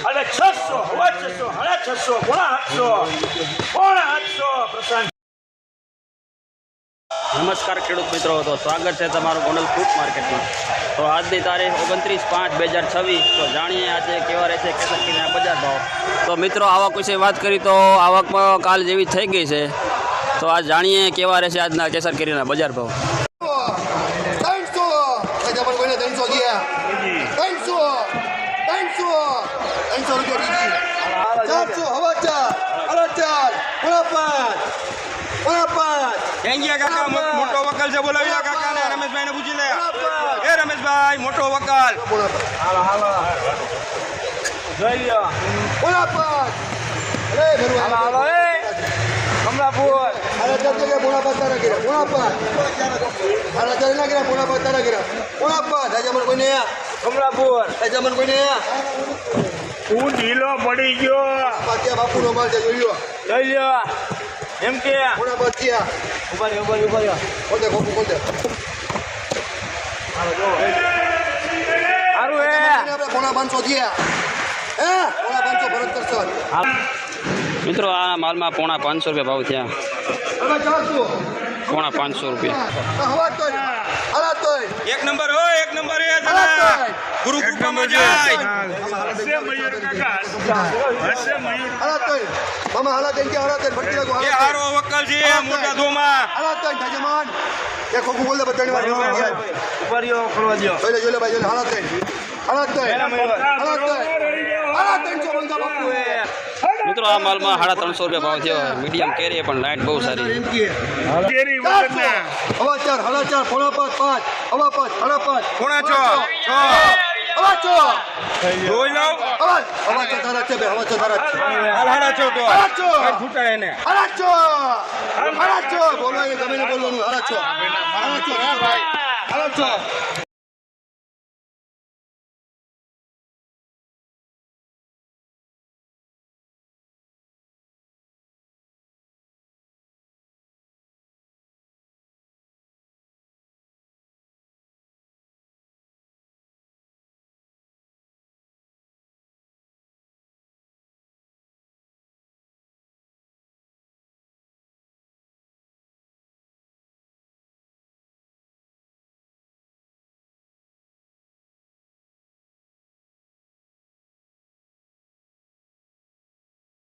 અને 600 હવા 600 સાડા 600 પોણા 800 પ્રશાંત। નમસ્કાર ખેડૂત મિત્રો, તો સ્વાગત છે તમારું ગોંડલ ફ્રૂટ માર્કેટમાં। તો આજની તારીખ 29/5/2026। તો જાણીએ આજે કેવા રહેશે કેસર કેરીના બજાર ભાવ। તો મિત્રો આવક વિશે વાત કરી તો આવકમાં કાલ જેવી થઈ ગઈ છે। તો આજ જાણીએ કેવા રહેશે આજના કેસર કેરીના બજાર ભાવ। 400 મોટો વકલ છે, બોલાવી લે કાકાને, રમેશભાઈને પૂછી લે। એ રમેશભાઈ મોટો વકલ હું ઢીલો પડી ગયો બાપુ નો માલ છે, જોઈ લો લઈ લ્યો એમ કે ઉભા રહ્યો ખોલતે ખોટું ખોલતે સારું હે આપણે પોણા 500 થયા હે પોણા 500 ભરત કરશો મિત્રો આ માલમાં પોણા 500 રૂપિયા ભાવ થયા। હવે 400 પોણા 500 રૂપિયા। હવા તો હલા તો એક નંબર હો, એક નંબર એ જણા ગુરુ કૃપામાં જાય હસે મયુર કાકા હસે મયુર હલા તો મામા હલા તો કે હલા તો ભટકી લાગો એ હારો વકલ છે મોટા ધોમાં। હલા તો જજમાન એ ખોખું બોલ દે બધાની વાત ઉપર યો ખોલવા દો જોઈ લે ભાઈ જોઈ હલા તો હલા તો જો બોલતા બાપુ મિત્રો આ માલમાં 350 રૂપિયા ભાવ થયો। મીડિયમ કેરી પણ લાઈટ બહુ સારી। કેરી વગર હવા 4 હલા 4 પોણા 5 હવા 5 હલા 5 પોણા 6 હવા 6 જોઈ લો હવા 6 તારા છે બે હવા 6 તારા છે હાડા છો તો હલા 6 ફૂટાય એને હલા 6 બોલો એ ગમે ને બોલવાનું હલા 6 હલા 6